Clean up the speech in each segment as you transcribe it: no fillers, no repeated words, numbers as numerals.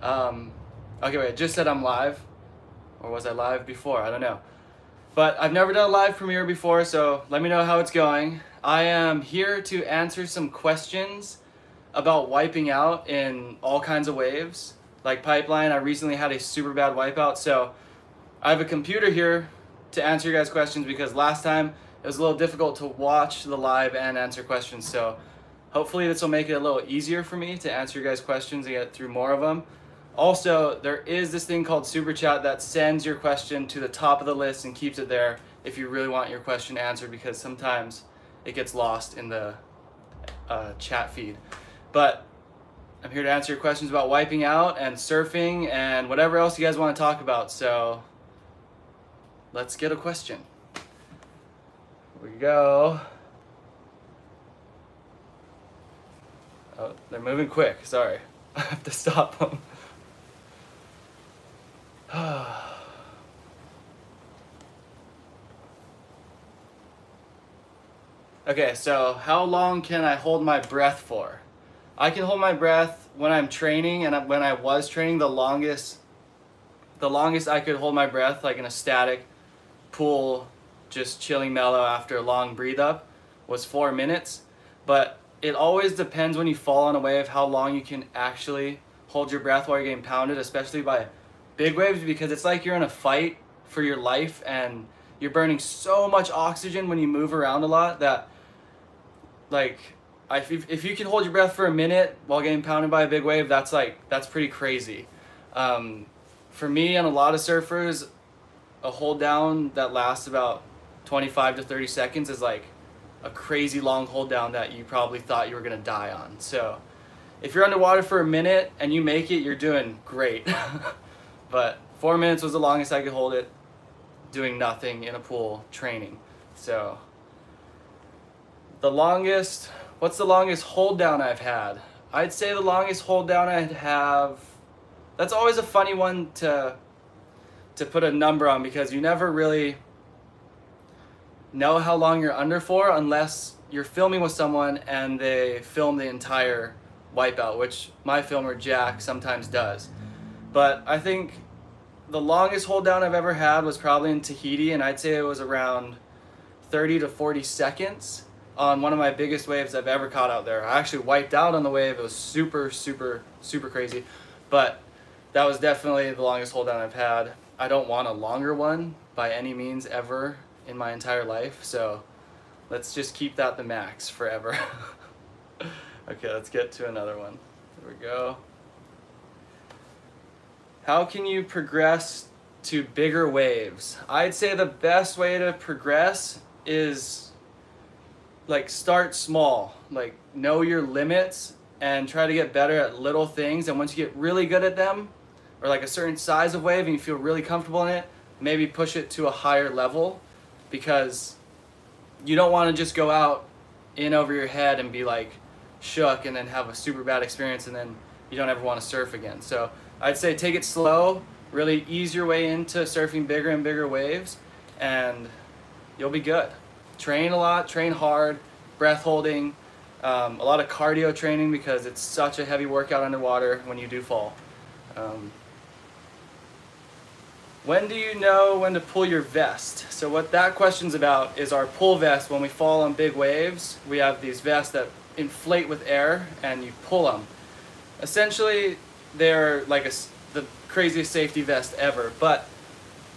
Okay, wait, I just said I'm live. Or was I live before? I don't know. But I've never done a live premiere before, so let me know how it's going. I am here to answer some questions about wiping out in all kinds of waves. Like Pipeline, I recently had a super bad wipeout, so I have a computer here to answer your guys' questions because last time it was a little difficult to watch the live and answer questions, so hopefully this will make it a little easier for me to answer your guys' questions and get through more of them. Also, there is this thing called Super Chat that sends your question to the top of the list and keeps it there if you really want your question answered, because sometimes it gets lost in the chat feed. But I'm here to answer your questions about wiping out and surfing and whatever else you guys want to talk about. So let's get a question. Here we go. Oh, they're moving quick. Sorry. I have to stop them. Okay, so how long can I hold my breath for? I can hold my breath when I'm training, and when I was training, the longest I could hold my breath, like in a static pool, just chilling mellow after a long breathe up, was 4 minutes. But it always depends when you fall on a wave how long you can actually hold your breath while you're getting pounded, especially by big waves, because it's like you're in a fight for your life and you're burning so much oxygen when you move around a lot that, like, if you can hold your breath for a minute while getting pounded by a big wave, that's pretty crazy. For me and a lot of surfers, a hold down that lasts about 25 to 30 seconds is like a crazy long hold down that you probably thought you were gonna die on. So if you're underwater for a minute and you make it, you're doing great. But 4 minutes was the longest I could hold it doing nothing in a pool training. So what's the longest hold down I've had? I'd say the longest hold down I'd have, that's always a funny one to put a number on, because you never really know how long you're under for unless you're filming with someone and they film the entire wipeout, which my filmer Jack sometimes does. But I think the longest hold down I've ever had was probably in Tahiti, and I'd say it was around 30 to 40 seconds on one of my biggest waves I've ever caught out there. I actually wiped out on the wave. It was super, super, super crazy. But that was definitely the longest hold down I've had. I don't want a longer one by any means ever in my entire life, so let's just keep that the max forever. Okay, let's get to another one. There we go. How can you progress to bigger waves? I'd say the best way to progress is like start small, like know your limits and try to get better at little things, and once you get really good at them, or like a certain size of wave and you feel really comfortable in it, maybe push it to a higher level, because you don't want to just go out in over your head and be like shook and then have a super bad experience and then you don't ever want to surf again. So I'd say take it slow, really ease your way into surfing bigger and bigger waves, and you'll be good. Train a lot, train hard, breath holding, a lot of cardio training, because it's such a heavy workout underwater when you do fall. When do you know when to pull your vest? So what that question's about is our pull vest. When we fall on big waves, we have these vests that inflate with air and you pull them. Essentially, they're like the craziest safety vest ever. But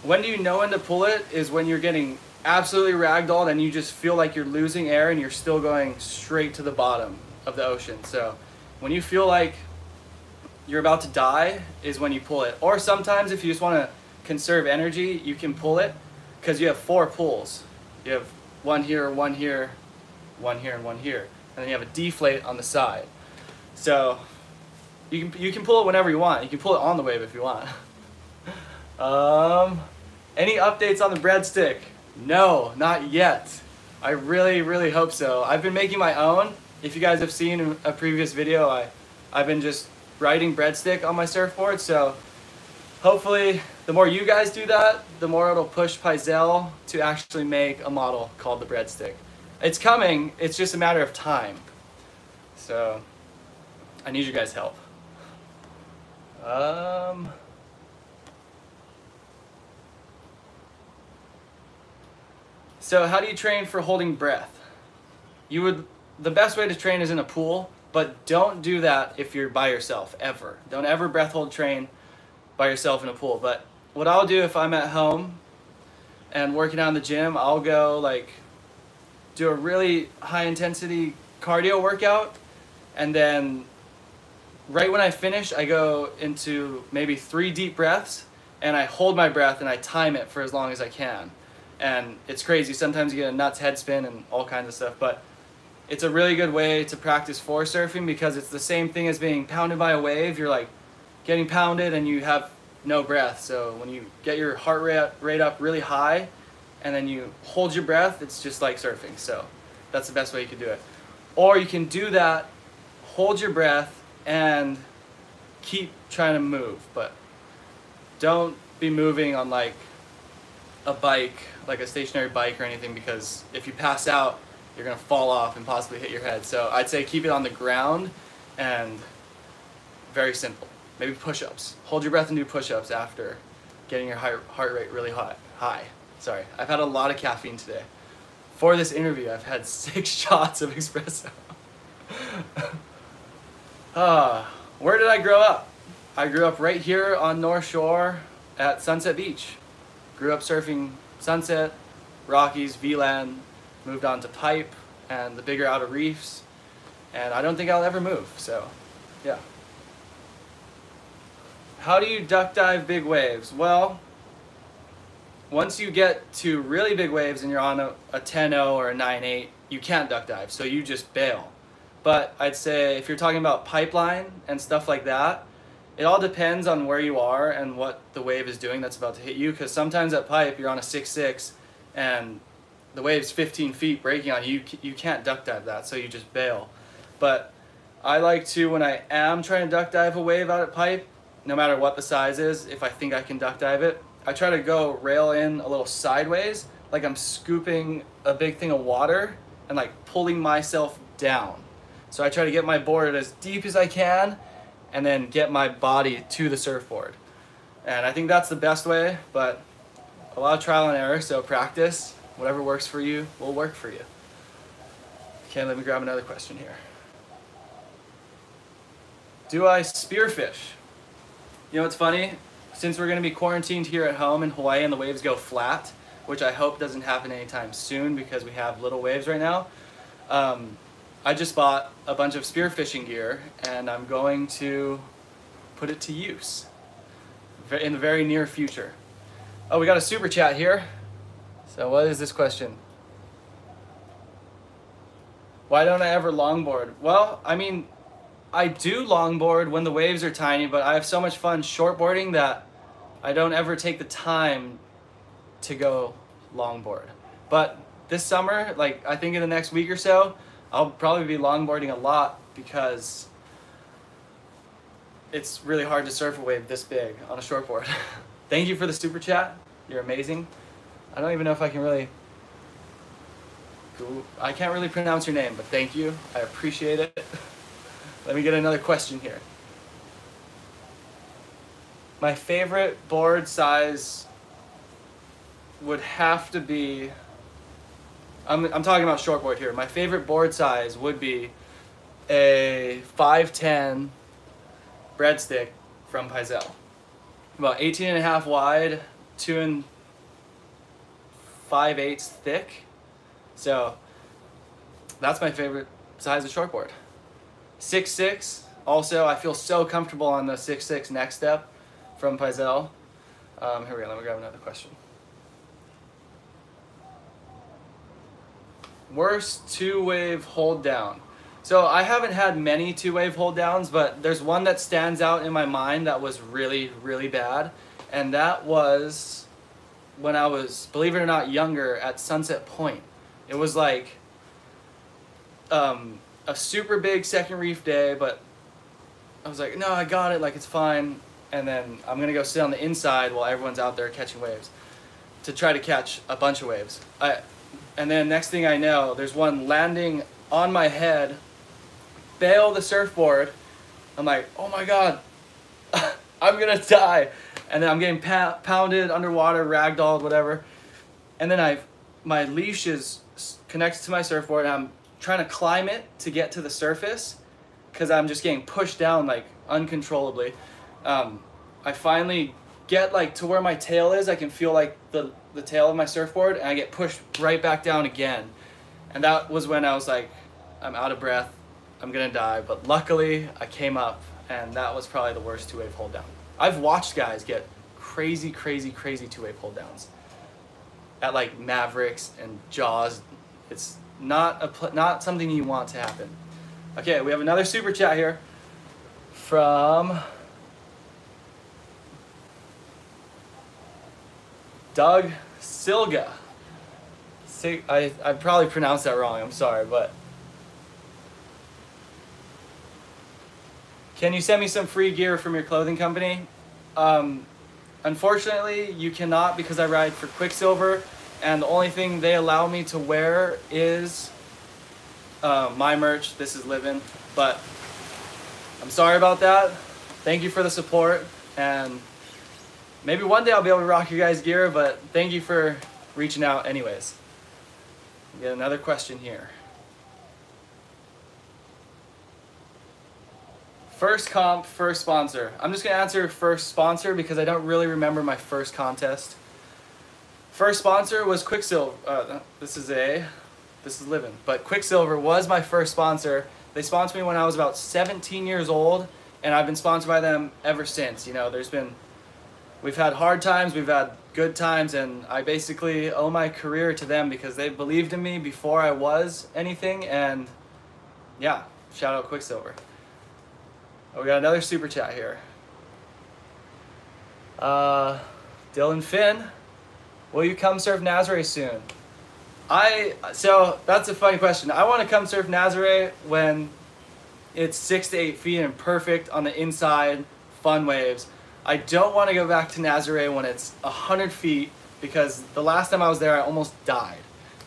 when do you know when to pull it is when you're getting absolutely ragdolled and you just feel like you're losing air and you're still going straight to the bottom of the ocean. So when you feel like you're about to die is when you pull it. Or sometimes if you just want to conserve energy, you can pull it because you have 4 pulls. You have one here, one here, one here, and one here. And then you have a deflate on the side. So you can pull it whenever you want. You can pull it on the wave if you want. Any updates on the breadstick? No, not yet. I really, really hope so. I've been making my own. If you guys have seen in a previous video, I've been just writing breadstick on my surfboard. So hopefully the more you guys do that, the more it'll push Pyzel to actually make a model called the breadstick. It's coming, it's just a matter of time. So I need you guys' help. So how do you train for holding breath? The best way to train is in a pool, but don't do that if you're by yourself, ever. Don't ever breath hold train by yourself in a pool. But what I'll do if I'm at home and working out in the gym, I'll go like do a really high intensity cardio workout, and then right when I finish, I go into maybe 3 deep breaths, and I hold my breath and I time it for as long as I can. And it's crazy. Sometimes you get a nuts head spin and all kinds of stuff, but it's a really good way to practice for surfing because it's the same thing as being pounded by a wave. You're like getting pounded and you have no breath. So when you get your heart rate up really high and then you hold your breath, it's just like surfing. So that's the best way you can do it. Or you can do that, hold your breath, and keep trying to move. But don't be moving on like a bike, like a stationary bike or anything, because if you pass out, you're gonna fall off and possibly hit your head. So I'd say keep it on the ground and very simple. Maybe push-ups. Hold your breath and do push-ups after getting your heart rate really high. Sorry, I've had a lot of caffeine today. For this interview, I've had 6 shots of espresso. Where did I grow up? I grew up right here on North Shore at Sunset Beach. Grew up surfing Sunset, Rockies, VLAN, moved on to Pipe and the bigger outer reefs, and I don't think I'll ever move, so yeah. How do you duck dive big waves? Well, once you get to really big waves and you're on a 10-0 or a 9-8, you can't duck dive, so you just bail. But I'd say if you're talking about pipeline and stuff like that, it all depends on where you are and what the wave is doing that's about to hit you, because sometimes at Pipe you're on a 6-6 and the wave's 15 feet breaking on you, you can't duck dive that, so you just bail. But I like to, when I am trying to duck dive a wave out at Pipe, no matter what the size is, if I think I can duck dive it, I try to go rail in a little sideways, like I'm scooping a big thing of water and like pulling myself down. So I try to get my board as deep as I can and then get my body to the surfboard. And I think that's the best way, but a lot of trial and error, so practice. Whatever works for you will work for you. Okay, let me grab another question here. Do I spearfish? You know what's funny? Since we're gonna be quarantined here at home in Hawaii and the waves go flat, which I hope doesn't happen anytime soon because we have little waves right now, I just bought a bunch of spearfishing gear and I'm going to put it to use in the very near future. Oh, we got a super chat here. So what is this question? Why don't I ever longboard? Well, I mean, I do longboard when the waves are tiny, but I have so much fun shortboarding that I don't ever take the time to go longboard. But this summer, like I think in the next week or so, I'll probably be longboarding a lot because it's really hard to surf a wave this big on a shortboard. Thank you for the super chat. You're amazing. I don't even know if I can really, I can't really pronounce your name, but thank you. I appreciate it. Let me get another question here. My favorite board size would have to be, I'm talking about shortboard here. My favorite board size would be a 5'10" Breadstick from Paisel. About 18.5 wide, 2 5/8 thick. So that's my favorite size of shortboard. 6'6", also I feel so comfortable on the 6'6" next step from Paisel. Here we go, let me grab another question. Worst 2-wave hold down. So I haven't had many 2-wave hold downs, but there's one that stands out in my mind that was really, really bad. And that was when I was, believe it or not, younger at Sunset Point. It was like a super big second reef day, but I was like, no, I got it, like it's fine. And then I'm gonna go sit on the inside while everyone's out there catching waves to try to catch a bunch of waves. And then next thing I know, there's one landing on my head, bail the surfboard. I'm like, oh my God. I I'm gonna die. And then I'm getting pounded underwater, ragdolled, whatever. And then my leash is connected to my surfboard, and I'm trying to climb it to get to the surface because I'm just getting pushed down like uncontrollably. I finally get like to where my tail is. I can feel like the tail of my surfboard, and I get pushed right back down again. And that was when I was like, I'm out of breath, I'm gonna die. But luckily I came up, and that was probably the worst two-wave hold down. I've watched guys get crazy two-wave hold downs at like Mavericks and Jaws. It's not something you want to happen. Okay, we have another super chat here from Doug Silga. I probably pronounced that wrong, I'm sorry, but can you send me some free gear from your clothing company? Unfortunately, you cannot, because I ride for Quicksilver, and the only thing they allow me to wear is my merch. This is Livin, but I'm sorry about that. Thank you for the support, and maybe one day I'll be able to rock your guys' gear, but thank you for reaching out anyways. We get another question here. First comp, first sponsor. I'm just gonna answer first sponsor because I don't really remember my first contest. First sponsor was Quicksilver. This is Livin, but Quicksilver was my first sponsor. They sponsored me when I was about 17 years old, and I've been sponsored by them ever since. You know, we've had hard times, we've had good times, and I basically owe my career to them because they believed in me before I was anything. And yeah, shout out Quicksilver. Oh, we got another super chat here. Dylan Finn, will you come surf Nazare soon? So that's a funny question. I want to come surf Nazare when it's 6 to 8 feet and perfect on the inside, fun waves. I don't want to go back to Nazare when it's 100 feet because the last time I was there, I almost died.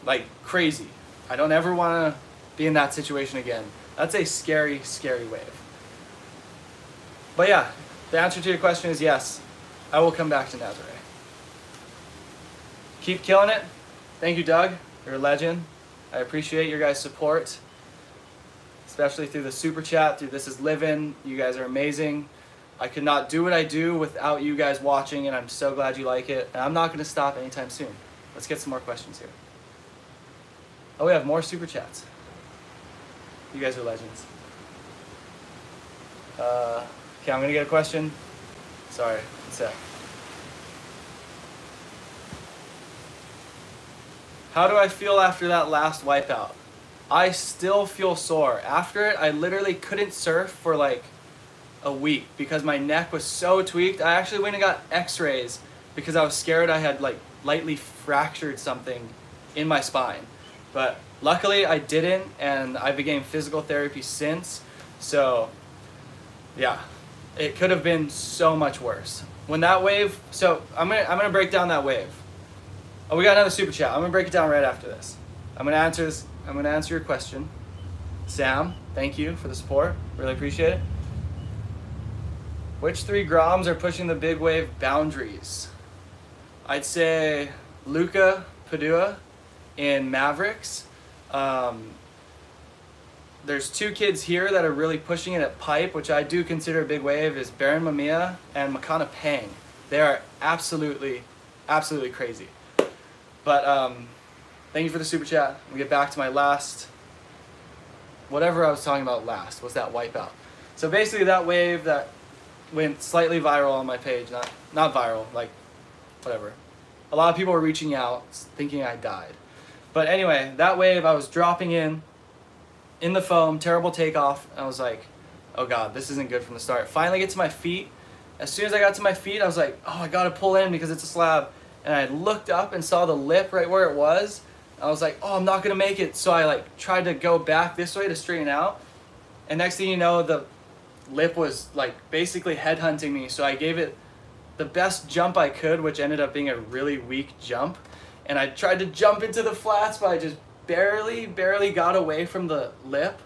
Like crazy. I don't ever want to be in that situation again. That's a scary wave. But yeah, the answer to your question is yes, I will come back to Nazare. Keep killing it. Thank you, Doug. You're a legend. I appreciate your guys' support, especially through the super chat, through This Is Livin. You guys are amazing. I could not do what I do without you guys watching, and I'm so glad you like it. And I'm not going to stop anytime soon. Let's get some more questions here. Oh, we have more super chats. You guys are legends. Okay, I'm gonna get a question. Sorry, one sec. How do I feel after that last wipeout? I still feel sore. After it, I literally couldn't surf for like a week because my neck was so tweaked. I actually went and got x-rays because I was scared I had like lightly fractured something in my spine. But luckily I didn't, and I began physical therapy since. So yeah. It could have been so much worse. When that wave, so I'm gonna break down that wave. Oh, we got another super chat. I'm gonna break it down right after this. I'm gonna answer your question. Sam, thank you for the support. Really appreciate it. Which 3 Groms are pushing the big wave boundaries? I'd say Luca Padua in Mavericks. There's 2 kids here that are really pushing it at pipe, which I do consider a big wave, is Baron Mamiya and Makana Pang. They are absolutely crazy. But thank you for the super chat. We'll get back to my last, whatever I was talking about last, was that wipeout. So basically that wave that went slightly viral on my page, not viral, like whatever. A lot of people were reaching out thinking I died. But anyway, that wave, I was dropping in the foam, terrible takeoff. I was like, oh God, this isn't good from the start. Finally get to my feet. As soon as I got to my feet, I was like, oh, I gotta pull in because it's a slab. And I looked up and saw the lip right where it was. I was like, oh, I'm not gonna make it. So I like tried to go back this way to straighten out. And next thing you know, the lip was like basically headhunting me. So I gave it the best jump I could, which ended up being a really weak jump. And I tried to jump into the flats, but I just barely got away from the lip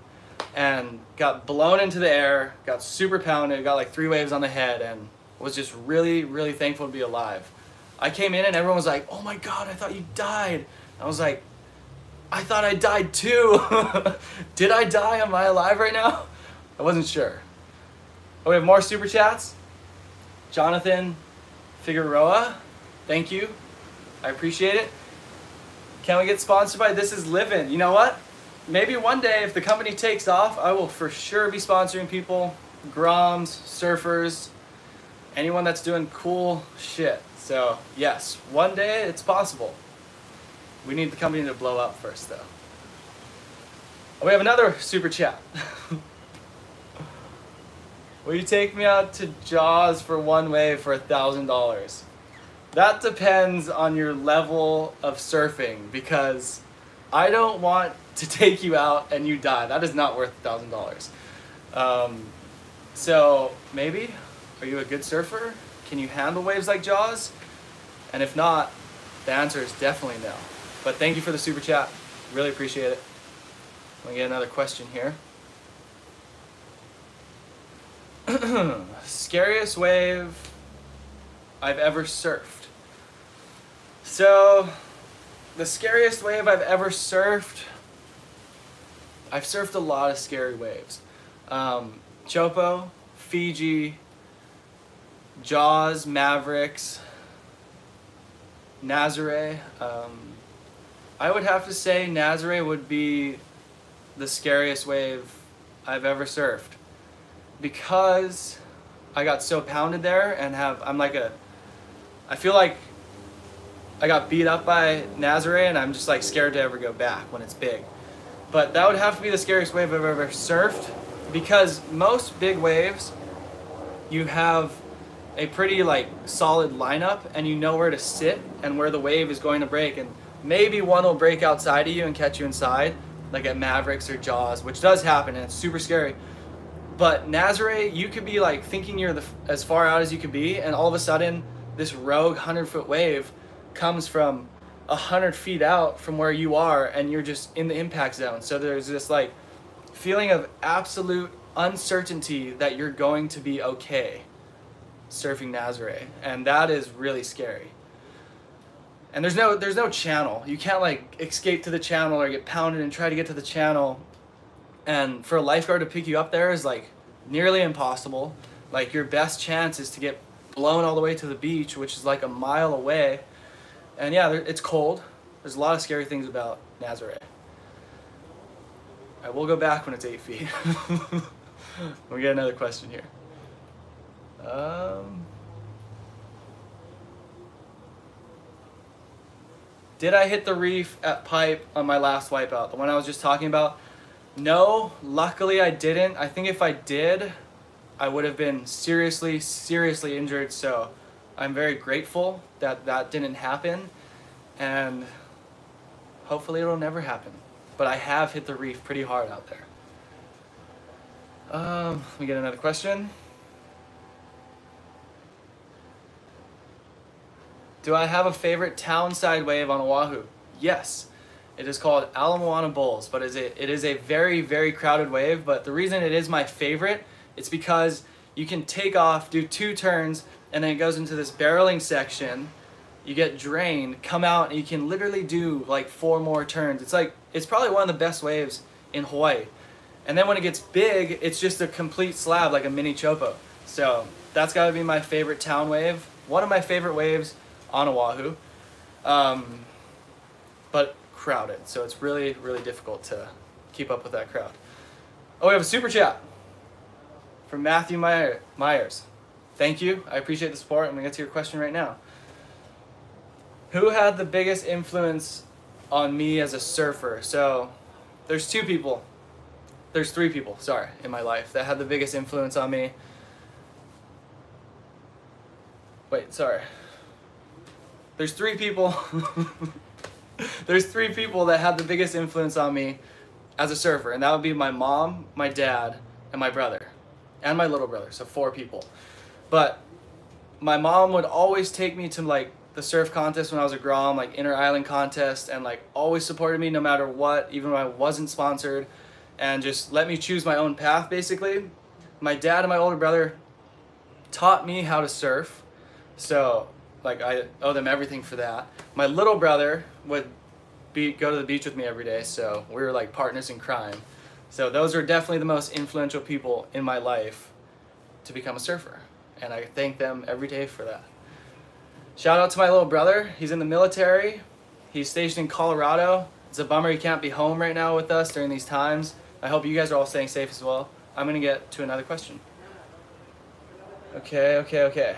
and got blown into the air, got super pounded, got like 3 waves on the head, and was just really, really thankful to be alive. I came in and everyone was like, oh my God, I thought you died. I was like, I thought I died too. Did I die? Am I alive right now? I wasn't sure. Oh, we have more super chats. Jonathan Figueroa, thank you. I appreciate it. Can we get sponsored by This Is Livin? You know what? Maybe one day if the company takes off, I will for sure be sponsoring people, groms, surfers, anyone that's doing cool shit. So yes, one day it's possible. We need the company to blow up first though. We have another super chat. Will you take me out to Jaws for one wave for $1,000? That depends on your level of surfing, because I don't want to take you out and you die. That is not worth $1,000. So maybe, are you a good surfer? Can you handle waves like Jaws? And if not, the answer is definitely no. But thank you for the super chat. Really appreciate it. Let me get another question here. Scariest wave I've ever surfed. So, the scariest wave I've ever surfed, I've surfed a lot of scary waves. Chopo, Fiji, Jaws, Mavericks, Nazare. I would have to say Nazare would be the scariest wave I've ever surfed, because I got so pounded there and I feel like I got beat up by Nazare and I'm just like scared to ever go back when it's big. But that would have to be the scariest wave I've ever surfed, because most big waves, you have a pretty like solid lineup and you know where to sit and where the wave is going to break, and maybe one will break outside of you and catch you inside, like at Mavericks or Jaws, which does happen and it's super scary. But Nazare, you could be like thinking you're as far out as you could be, and all of a sudden this rogue 100-foot wave comes from 100 feet out from where you are and you're just in the impact zone. So there's this like feeling of absolute uncertainty that you're going to be okay surfing Nazare, and that is really scary. And there's no channel. You can't like escape to the channel or get pounded and try to get to the channel. And for a lifeguard to pick you up there is like nearly impossible. Like your best chance is to get blown all the way to the beach, which is like a mile away. And yeah, it's cold. There's a lot of scary things about Nazare. I will go back when it's 8 feet. We get another question here. Did I hit the reef at Pipe on my last wipeout? The one I was just talking about? No, luckily I didn't. I think if I did, I would have been seriously, seriously injured. So I'm very grateful that that didn't happen, and hopefully it'll never happen. But I have hit the reef pretty hard out there. Let me get another question. Do I have a favorite townside wave on Oahu? Yes. It is called Ala Moana Bowls, but it is a very, very crowded wave. But the reason it is my favorite, it's because you can take off, do 2 turns, and then it goes into this barreling section. You get drained, come out, and you can literally do like 4 more turns. It's probably one of the best waves in Hawaii. And then when it gets big, it's just a complete slab, like a mini chopo. So that's got to be my favorite town wave. One of my favorite waves on Oahu. But crowded, so it's really, really difficult to keep up with that crowd. Oh, we have a super chat from Matthew Myers. Thank you. I appreciate the support. I'm gonna get to your question right now. Who had the biggest influence on me as a surfer? So there's 2 people. There's 3 people, sorry, in my life that had the biggest influence on me. Wait, sorry. There's 3 people. There's 3 people that had the biggest influence on me as a surfer, and that would be my mom, my dad, and my brother, and my little brother, so 4 people. But my mom would always take me to like the surf contest when I was a grom, like inter-island contest, and like always supported me no matter what, even when I wasn't sponsored, and just let me choose my own path basically. My dad and my older brother, taught me how to surf. So like I owe them everything for that. My little brother would go to the beach with me every day, so we were like partners in crime. So those are definitely the most influential people in my life to become a surfer, and I thank them every day for that. Shout out to my little brother. He's in the military. He's stationed in Colorado. It's a bummer he can't be home right now with us during these times. I hope you guys are all staying safe as well. I'm gonna get to another question. Okay.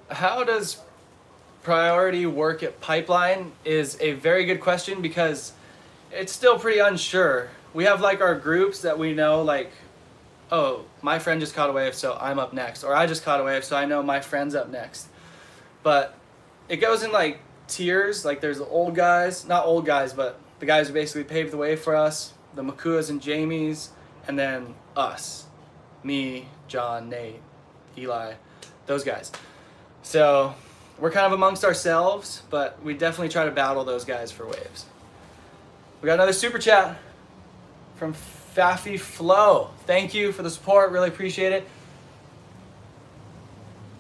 How does priority work at Pipeline is a very good question because it's still pretty unsure. We have like our groups that we know, like, oh, my friend just caught a wave, so I'm up next. Or I just caught a wave, so I know my friend's up next. But it goes in like tiers. Like there's the old guys, not old guys, but the guys who basically paved the way for us, the Makuas and Jamies, and then us, me, John, Nate, Eli, those guys. So we're kind of amongst ourselves, but we definitely try to battle those guys for waves. We got another super chat from Faffy Flo. Thank you for the support, really appreciate it.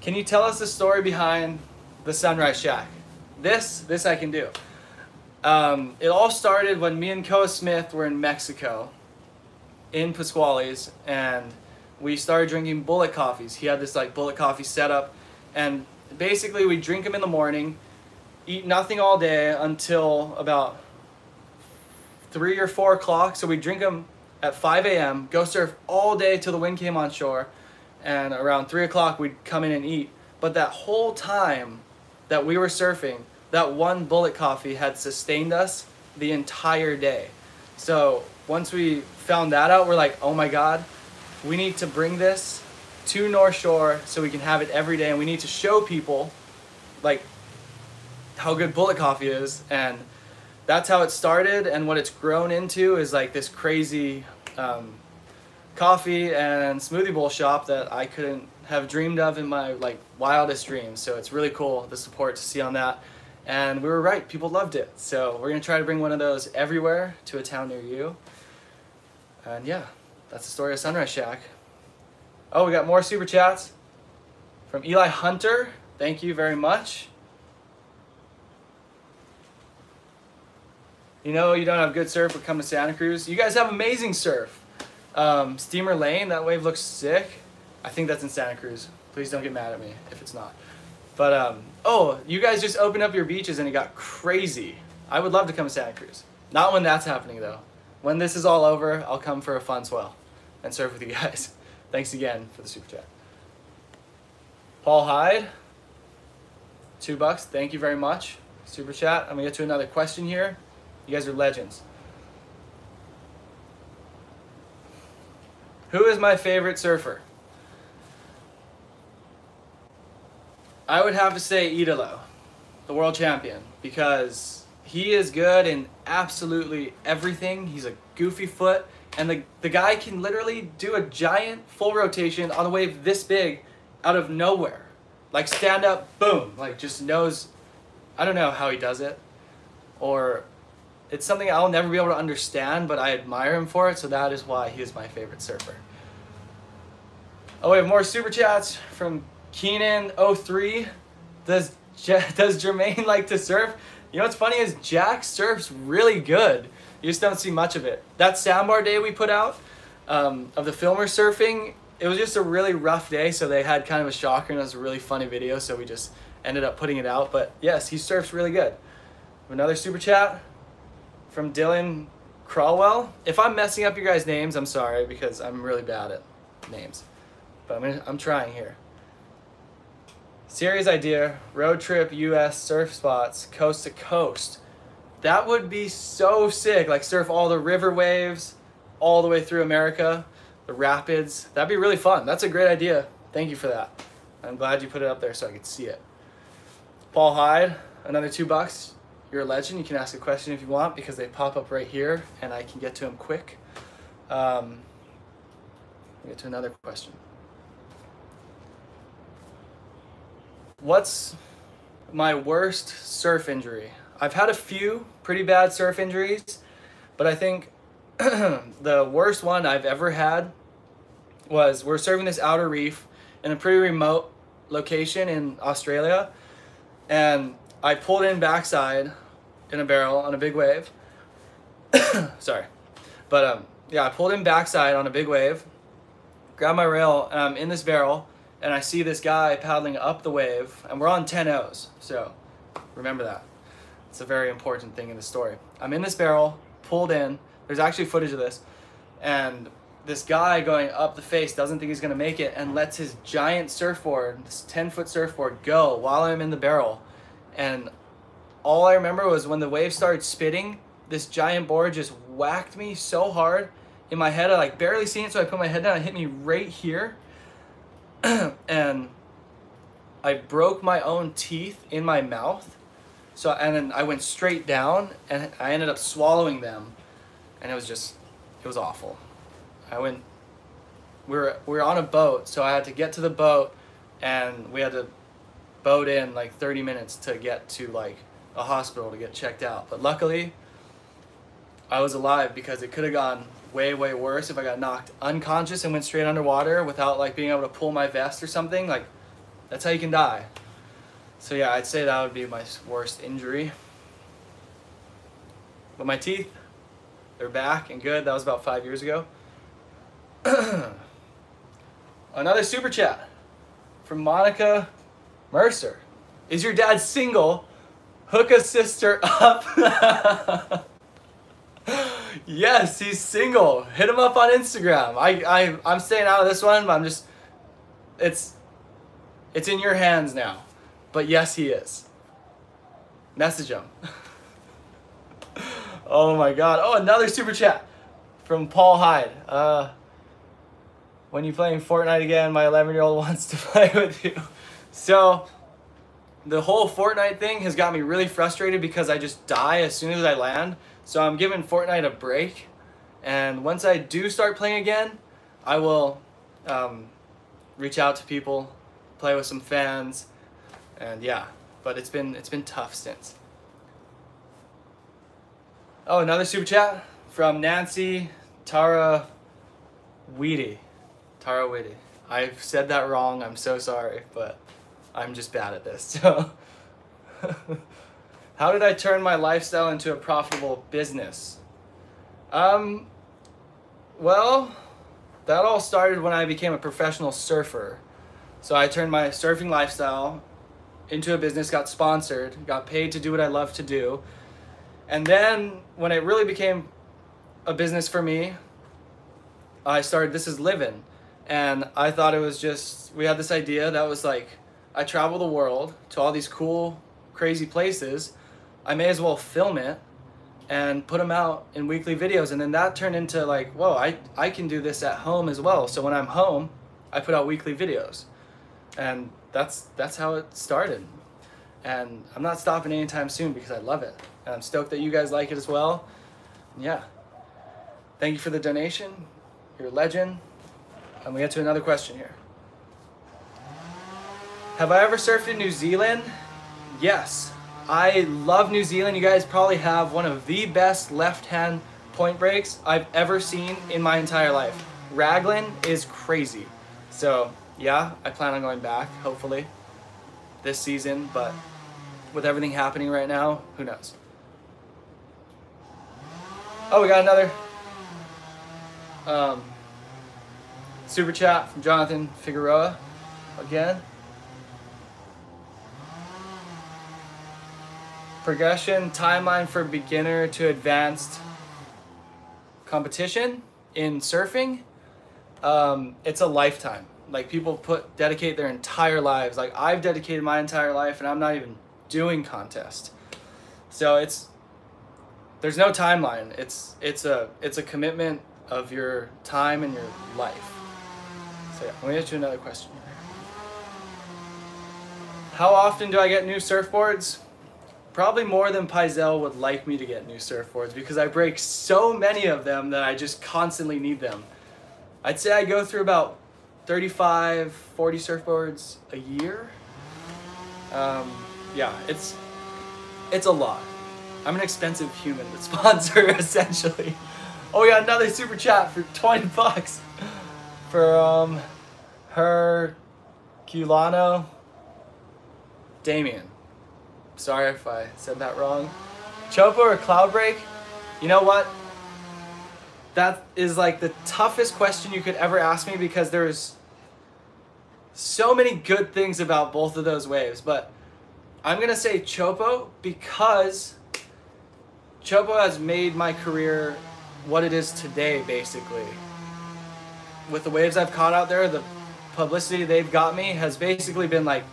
Can you tell us the story behind the Sunrise Shack? This I can do. It all started when me and Koa Smith were in Mexico, in Pasquale's, and we started drinking bullet coffees. He had this like bullet coffee setup, and basically we drink them in the morning, eat nothing all day until about 3 or 4 o'clock. So we drink them at 5 a.m., go surf all day till the wind came on shore, and around 3 o'clock we'd come in and eat. But that whole time that we were surfing, that one bullet coffee had sustained us the entire day. So once we found that out, we're like, oh my God, we need to bring this to North Shore so we can have it every day, and we need to show people like how good bullet coffee is. And that's how it started, and what it's grown into is like this crazy coffee and smoothie bowl shop that I couldn't have dreamed of in my like wildest dreams. So it's really cool, the support to see on that. And we were right, people loved it. So we're gonna try to bring one of those everywhere to a town near you. And yeah, that's the story of Sunrise Shack. Oh, we got more super chats from Eli Hunter. Thank you very much. You know you don't have good surf, but come to Santa Cruz. You guys have amazing surf. Steamer Lane, that wave looks sick. I think that's in Santa Cruz. Please don't get mad at me if it's not. But, oh, you guys just opened up your beaches and it got crazy. I would love to come to Santa Cruz. Not when that's happening though. When this is all over, I'll come for a fun swell and surf with you guys. Thanks again for the super chat. Paul Hyde, $2. Thank you very much. Super chat. I'm gonna get to another question here. You guys are legends. Who is my favorite surfer? I would have to say Idolo, the world champion, because he is good in absolutely everything. He's a goofy foot, and the guy can literally do a giant full rotation on a wave this big out of nowhere. Like stand up, boom, like just knows, I don't know how he does it, or it's something I'll never be able to understand, but I admire him for it, so that is why he is my favorite surfer. Oh, we have more super chats from Keenan03. Does Germain like to surf? You know what's funny is Jack surfs really good. You just don't see much of it. That sandbar day we put out of the filmer surfing, it was just a really rough day, so they had kind of a shocker, and it was a really funny video, so we just ended up putting it out. But yes, he surfs really good. Another super chat from Dylan Crawwell. If I'm messing up your guys' names, I'm sorry, because I'm really bad at names. But I'm trying here. Serious idea, road trip US surf spots, coast to coast. That would be so sick, like surf all the river waves all the way through America, the rapids. That'd be really fun. That's a great idea. Thank you for that. I'm glad you put it up there so I could see it. Paul Hyde, another $2. You're a legend. You can ask a question if you want because they pop up right here and I can get to them quick. We'll get to another question. What's my worst surf injury? I've had a few pretty bad surf injuries, but I think the worst one I've ever had was, we're surfing this outer reef in a pretty remote location in Australia, and I pulled in backside in a barrel on a big wave. Sorry. But yeah, I pulled in backside on a big wave, grabbed my rail, and I'm in this barrel, and I see this guy paddling up the wave, and we're on 10 O's, so remember that. It's a very important thing in the story. I'm in this barrel, pulled in, there's actually footage of this, and this guy going up the face doesn't think he's gonna make it and lets his giant surfboard, this 10-foot surfboard, go while I'm in the barrel. And all I remember was when the wave started spitting, this giant board just whacked me so hard in my head. I like barely seen it, so I put my head down, it hit me right here. And I broke my own teeth in my mouth. So, and then I went straight down, and I ended up swallowing them, and it was awful. We were on a boat, so I had to get to the boat, and we had to boat in like 30 minutes to get to like a hospital to get checked out. But luckily, I was alive, because it could have gone way, way worse if I got knocked unconscious and went straight underwater without like being able to pull my vest or something. Like, that's how you can die. So yeah, I'd say that would be my worst injury. But my teeth, they're back and good. That was about 5 years ago. Another super chat from Monica Mercer. Is your dad single? Hook a sister up. Yes, he's single. Hit him up on Instagram. I'm staying out of this one, but I'm just, it's in your hands now. But yes, he is. Message him. Oh my God. Oh, another super chat from Paul Hyde. When you playing Fortnite again, my 11-year-old wants to play with you. So the whole Fortnite thing has got me really frustrated, because I just die as soon as I land. So I'm giving Fortnite a break, and once I do start playing again, I will reach out to people, play with some fans, and yeah. But it's been tough since. Oh, another super chat from Nancy Tara Weedy. Tara Weedy. I've said that wrong. I'm so sorry, but I'm just bad at this. So. How did I turn my lifestyle into a profitable business? Well, that all started when I became a professional surfer. So I turned my surfing lifestyle into a business, got sponsored, got paid to do what I love to do. And then when it really became a business for me, I started This Is Livin. And I thought it was just, we had this idea that was like, I travel the world to all these cool, crazy places. I may as well film it and put them out in weekly videos. And then that turned into like, whoa, I can do this at home as well. So when I'm home, I put out weekly videos. And that's how it started. And I'm not stopping anytime soon, because I love it. And I'm stoked that you guys like it as well. And yeah. Thank you for the donation. You're a legend. And we get to another question here. Have I ever surfed in New Zealand? Yes. I love New Zealand. You guys probably have one of the best left-hand point breaks I've ever seen in my entire life. Raglan is crazy. So yeah, I plan on going back, hopefully, this season, but with everything happening right now, who knows? Oh, we got another super chat from Jonathan Figueroa again. Progression timeline for beginner to advanced competition in surfing. It's a lifetime. Like, people dedicate their entire lives. Like, I've dedicated my entire life, and I'm not even doing contest. So there's no timeline. It's a commitment of your time and your life. So yeah, let me get you another question here. How often do I get new surfboards? Probably more than Paizel would like me to get new surfboards, because I break so many of them that I just constantly need them. I'd say I go through about 35, 40 surfboards a year. Yeah, it's a lot. I'm an expensive human to sponsor, essentially. Oh, we got another super chat for 20 bucks from Herculano Damien. Sorry if I said that wrong. Chopo or Cloud Break? You know what? That is like the toughest question you could ever ask me because there's so many good things about both of those waves. But I'm going to say Chopo because Chopo has made my career what it is today, basically. With the waves I've caught out there, the publicity they've got me has basically been like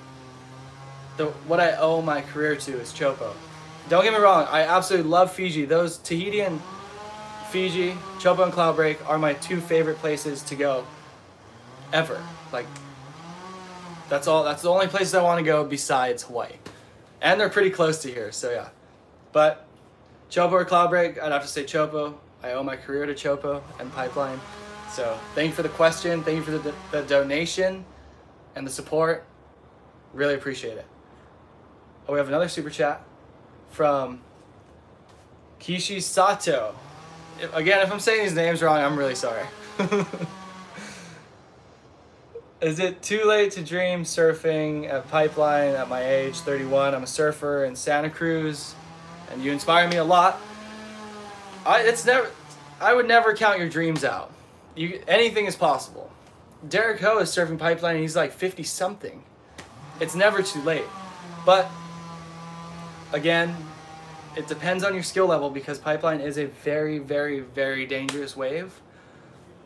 what I owe my career to is Chopo. Don't get me wrong, I absolutely love Fiji. Those Tahiti and Fiji, Chopo and Cloud Break are my two favorite places to go ever. Like, that's the only places I want to go besides Hawaii. And they're pretty close to here, so yeah. But Chopo or Cloud Break, I'd have to say Chopo. I owe my career to Chopo and Pipeline. So thank you for the question. Thank you for the donation and the support. Really appreciate it. Oh, we have another super chat from Kishi Sato. Again, if I'm saying these names wrong, I'm really sorry. Is it too late to dream surfing at Pipeline at my age, 31? I'm a surfer in Santa Cruz, and you inspire me a lot. I would never count your dreams out. Anything is possible. Derek Ho is surfing Pipeline, and he's like 50-something. It's never too late. But, again, it depends on your skill level because Pipeline is a very, very, very dangerous wave.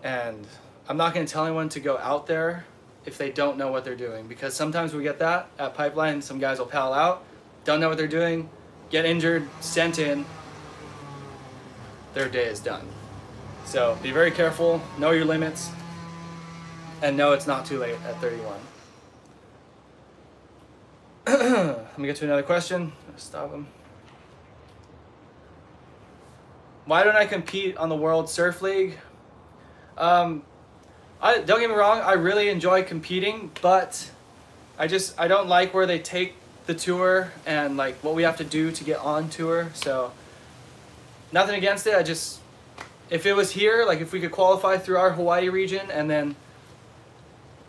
And I'm not going to tell anyone to go out there if they don't know what they're doing, because sometimes we get that at Pipeline. Some guys will paddle out, don't know what they're doing, get injured, sent in, their day is done. So be very careful, know your limits, and know it's not too late at 31. Let me get to another question. Stop him. Why don't I compete on the World Surf League? Don't get me wrong, I really enjoy competing, but I don't like where they take the tour and like what we have to do to get on tour. So nothing against it. If it was here, like if we could qualify through our Hawaii region and then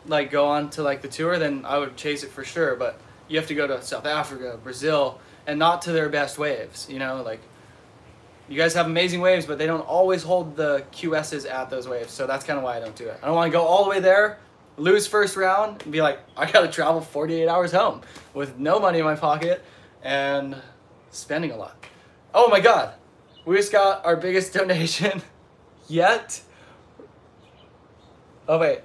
like go on to like the tour, then I would chase it for sure. But you have to go to South Africa, Brazil, and not to their best waves, you know, like you guys have amazing waves, but they don't always hold the QSs at those waves. So that's kind of why I don't do it. I don't want to go all the way there, lose first round, and be like, I got to travel 48 hours home with no money in my pocket and spending a lot. Oh my God. We just got our biggest donation yet. Oh wait.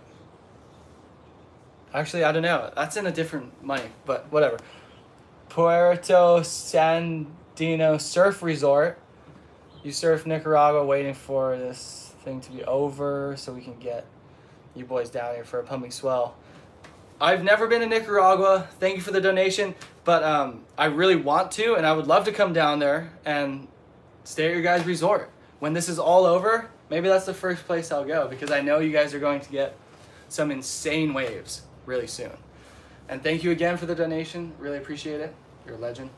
Actually, I don't know. That's in a different money, but whatever. Puerto Sandino Surf Resort. You surf Nicaragua, waiting for this thing to be over so we can get you boys down here for a pumping swell. I've never been to Nicaragua. Thank you for the donation, but I really want to, and I would love to come down there and stay at your guys' resort. When this is all over, maybe that's the first place I'll go, because I know you guys are going to get some insane waves really soon. And thank you again for the donation. Really appreciate it. You're a legend.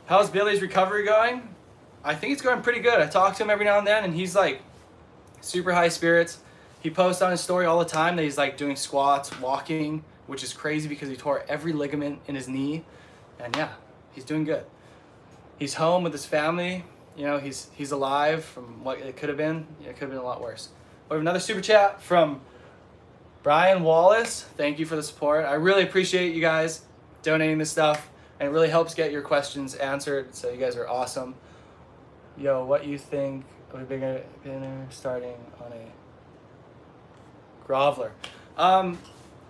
How's Billy's recovery going? I think it's going pretty good. I talk to him every now and then, and he's like super high spirits. He posts on his story all the time that he's like doing squats, walking, which is crazy because he tore every ligament in his knee. And yeah, he's doing good. He's home with his family. You know, he's alive from what it could have been. Yeah, it could have been a lot worse. We have another super chat from Brian Wallace. Thank you for the support. I really appreciate you guys donating this stuff, and it really helps get your questions answered. So you guys are awesome. Yo, what you think of a beginner starting on a groveler?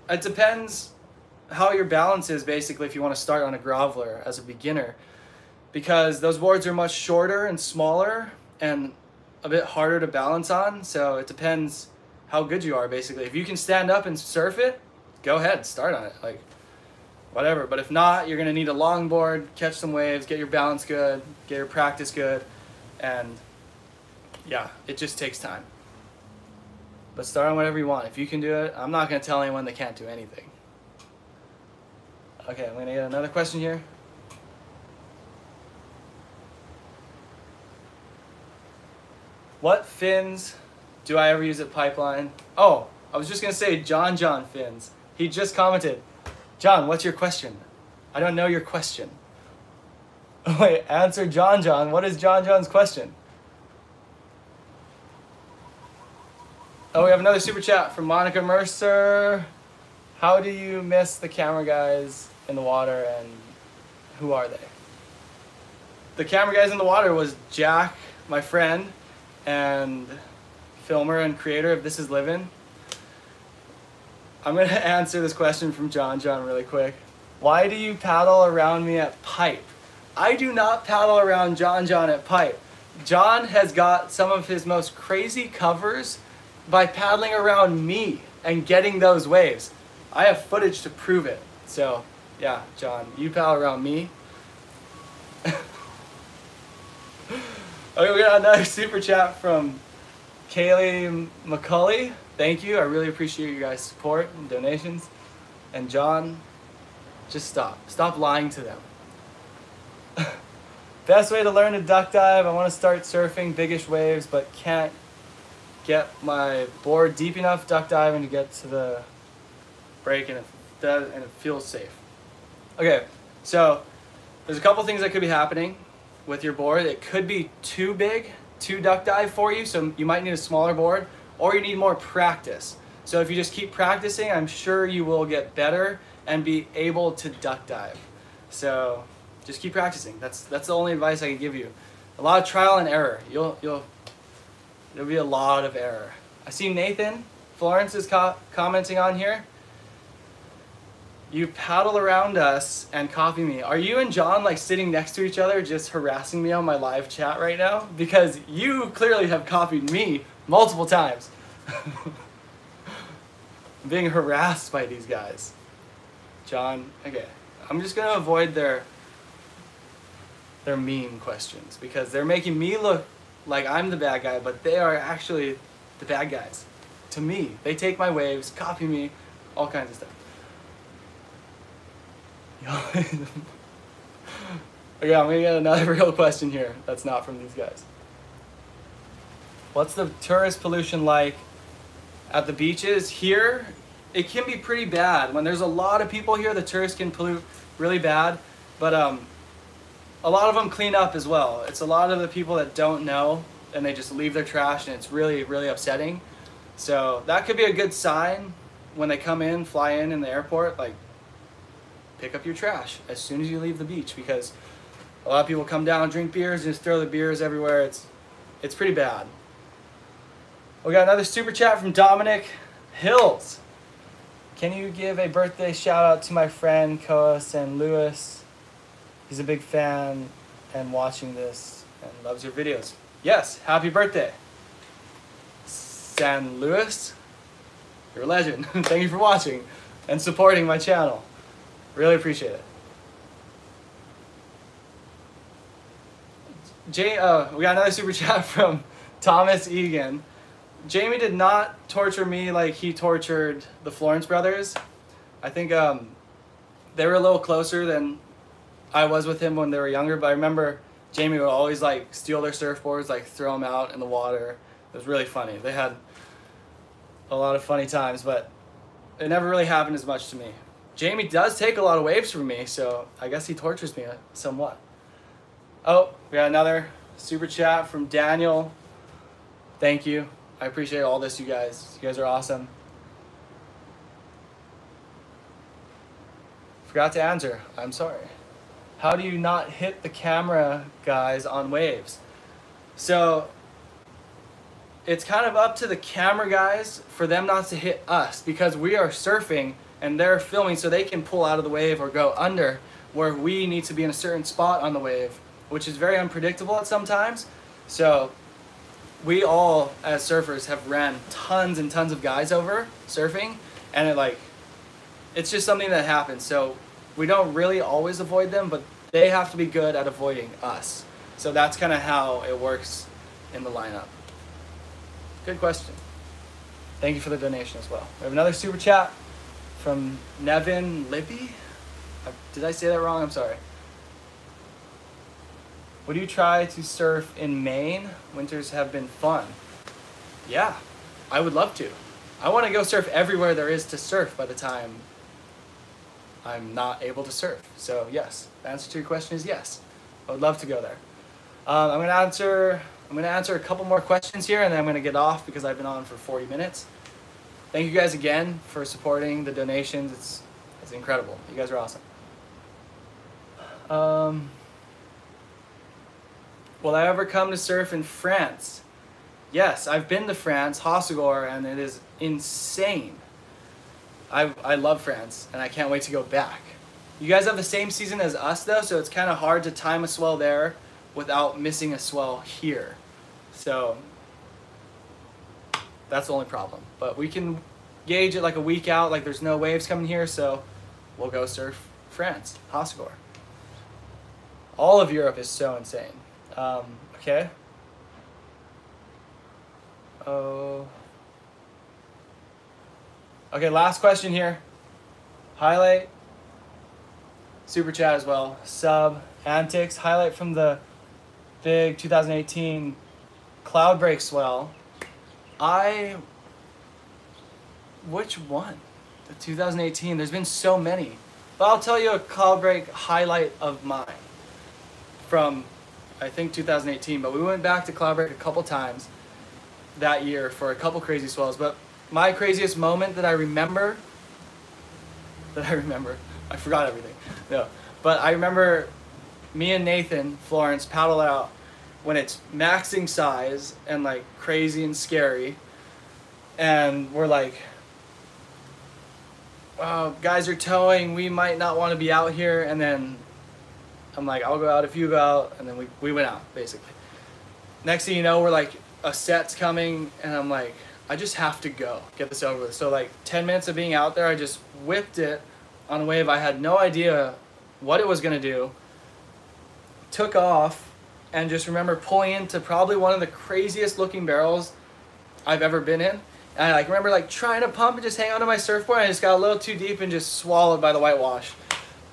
It depends how your balance is, basically, if you want to start on a groveler as a beginner, because those boards are much shorter and smaller and a bit harder to balance on. So it depends how good you are, basically. If you can stand up and surf it, go ahead, start on it, like whatever. But if not, you're gonna need a longboard, catch some waves, get your balance good, get your practice good, and yeah, it just takes time. But start on whatever you want. If you can do it, I'm not gonna tell anyone they can't do anything. Okay, I'm gonna get another question here. fins. Do I ever use a pipeline? Oh, I was just gonna say John fins. He just commented, John, what's your question? I don't know your question. Wait, answer John. What is John's question? Oh, we have another super chat from Monica Mercer. How do you miss the camera guys in the water, and who are they? The camera guys in the water was Jack, my friend, and filmer and creator of This Is Livin. I'm going to answer this question from John really quick. Why do you paddle around me at pipe? I do not paddle around John at pipe. John has got some of his most crazy covers by paddling around me and getting those waves. I have footage to prove it. So, yeah, John, you paddle around me. Okay, we got another super chat from Kaylee McCulley. Thank you. I really appreciate you guys' support and donations. And John, just stop. Stop lying to them. Best way to learn to duck dive. I want to start surfing biggish waves, but can't get my board deep enough duck diving to get to the break, and it feels safe. Okay, so there's a couple things that could be happening with your board. It could be too big to duck dive for you, so you might need a smaller board, or you need more practice. So if you just keep practicing, I'm sure you will get better and be able to duck dive. So just keep practicing. That's the only advice I can give you. A lot of trial and error. There'll be a lot of error. I see Nathan Florence is commenting on here. You paddle around us and copy me. Are you and John like sitting next to each other just harassing me on my live chat right now? Because you clearly have copied me multiple times. I'm being harassed by these guys. John, okay. I'm just gonna avoid their meme questions because they're making me look like I'm the bad guy, but they are actually the bad guys. To me, they take my waves, copy me, all kinds of stuff. Okay, I'm gonna get another real question here that's not from these guys. What's the tourist pollution like at the beaches? Here, it can be pretty bad. When there's a lot of people here, the tourists can pollute really bad, but a lot of them clean up as well. It's a lot of the people that don't know, and they just leave their trash, and it's really, really upsetting. So that could be a good sign when they come in, fly in the airport, like, pick up your trash as soon as you leave the beach, because a lot of people come down, drink beers, and just throw the beers everywhere. It's pretty bad. We got another super chat from Dominic Hills. Can you give a birthday shout out to my friend Koa San Luis? He's a big fan and watching this and loves your videos. Yes, happy birthday. San Luis, you're a legend. Thank you for watching and supporting my channel. Really appreciate it. We got another super chat from Thomas Egan. Jamie did not torture me like he tortured the Florence brothers. I think they were a little closer than I was with him when they were younger, but I remember Jamie would always like steal their surfboards, like throw them out in the water. It was really funny. They had a lot of funny times, but it never really happened as much to me. Jamie does take a lot of waves from me, so I guess he tortures me somewhat. Oh, we got another super chat from Daniel. Thank you. I appreciate all this, you guys. You guys are awesome. Forgot to answer. I'm sorry. How do you not hit the camera guys on waves? So it's kind of up to the camera guys for them not to hit us, because we are surfing and they're filming, so they can pull out of the wave or go under, where we need to be in a certain spot on the wave, which is very unpredictable at sometimes. So we all as surfers have ran tons and tons of guys over surfing, and it's just something that happens. So we don't really always avoid them, but they have to be good at avoiding us. So that's kind of how it works in the lineup. Good question. Thank you for the donation as well. We have another super chat from Nevin Libby. Did I say that wrong? I'm sorry. Would you try to surf in Maine? Winters have been fun. yeah, I would love to. I want to go surf everywhere there is to surf by the time I'm not able to surf. So yes, the answer to your question is yes. I would love to go there. I'm gonna answer a couple more questions here, and then I'm gonna get off because I've been on for 40 minutes. Thank you guys again for supporting the donations. It's incredible. You guys are awesome. Will I ever come to surf in France? Yes, I've been to France, Hossegor, and it is insane. I love France, and I can't wait to go back. You guys have the same season as us, though, so it's kind of hard to time a swell there without missing a swell here. So that's the only problem. But we can gauge it like a week out, like there's no waves coming here, so we'll go surf France, Hossegor. All of Europe is so insane. Okay. Oh. Okay, last question here. Highlight, super chat as well. Sub, antics, highlight from the big 2018 cloud break swell. Which one? The 2018, there's been so many. But I'll tell you a cloud break highlight of mine from, I think, 2018. But we went back to cloud break a couple times that year for a couple crazy swells. But my craziest moment that I remember, I forgot everything. No, but I remember me and Nathan Florence paddle out when it's maxing size and like crazy and scary, and we're like, wow, guys are towing, we might not want to be out here. And then I'm like, I'll go out if you go out, and then we went out basically. Next thing you know, we're like, a set's coming, and I'm like, I just have to go get this over with. So like 10 minutes of being out there, I just whipped it on a wave. I had no idea what it was gonna do. Took off, and just remember pulling into probably one of the craziest looking barrels I've ever been in. And I like remember like trying to pump and just hang onto my surfboard. And I just got a little too deep and just swallowed by the whitewash,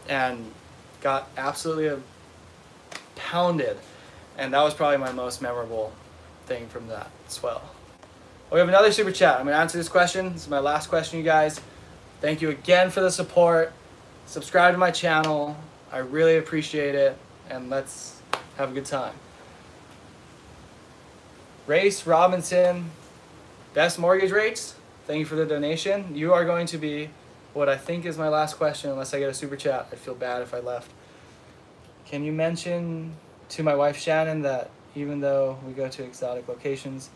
and got absolutely pounded. And that was probably my most memorable thing from that swell. We have another super chat. I'm gonna answer this question. This is my last question, you guys. Thank you again for the support. Subscribe to my channel. I really appreciate it, and let's have a good time. Race Robinson, best mortgage rates. Thank you for the donation. You are going to be what I think is my last question, unless I get a super chat. I'd feel bad if I left. Can you mention to my wife Shannon that even though we go to exotic locations,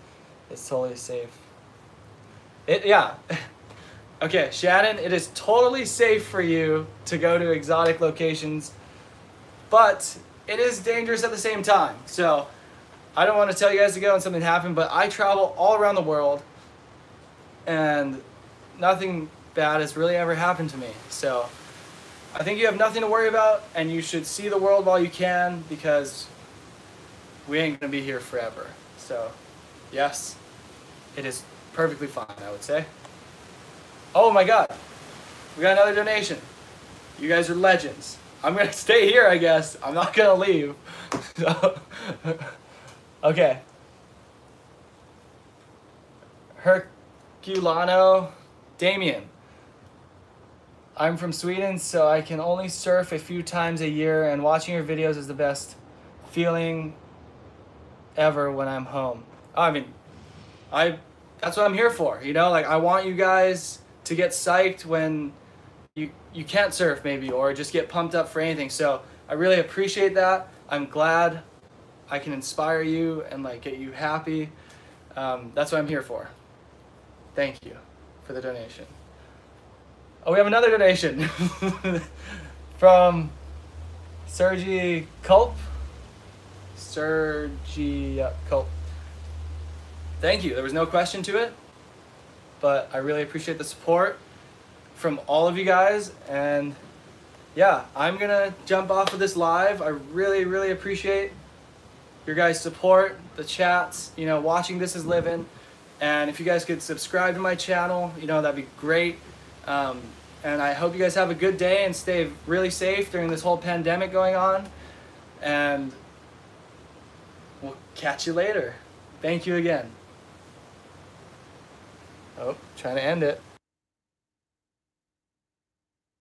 it's totally safe? Yeah. Okay, Shannon, it is totally safe for you to go to exotic locations, but it is dangerous at the same time. So I don't want to tell you guys to go and something happen, but I travel all around the world, and nothing bad has really ever happened to me. So I think you have nothing to worry about, and you should see the world while you can, because we ain't gonna be here forever. So yes, it is perfectly fine, I would say. Oh my God, we got another donation. You guys are legends. I'm gonna stay here, I guess. I'm not gonna leave. So, okay. Herculano Damien. I'm from Sweden, so I can only surf a few times a year, and watching your videos is the best feeling ever when I'm home. I mean, that's what I'm here for, you know? Like, I want you guys to get psyched when you can't surf maybe, or just get pumped up for anything. So I really appreciate that. I'm glad I can inspire you and like get you happy. That's what I'm here for. Thank you for the donation. Oh, we have another donation from Sergi Culp. Culp. Thank you. There was no question to it, but I really appreciate the support from all of you guys. And yeah, I'm gonna jump off of this live. I really, really appreciate your guys' support, the chats, you know, watching This Is Livin'. And if you guys could subscribe to my channel, you know, that'd be great. And I hope you guys have a good day and stay really safe during this whole pandemic going on. And we'll catch you later. Thank you again. Oh, trying to end it.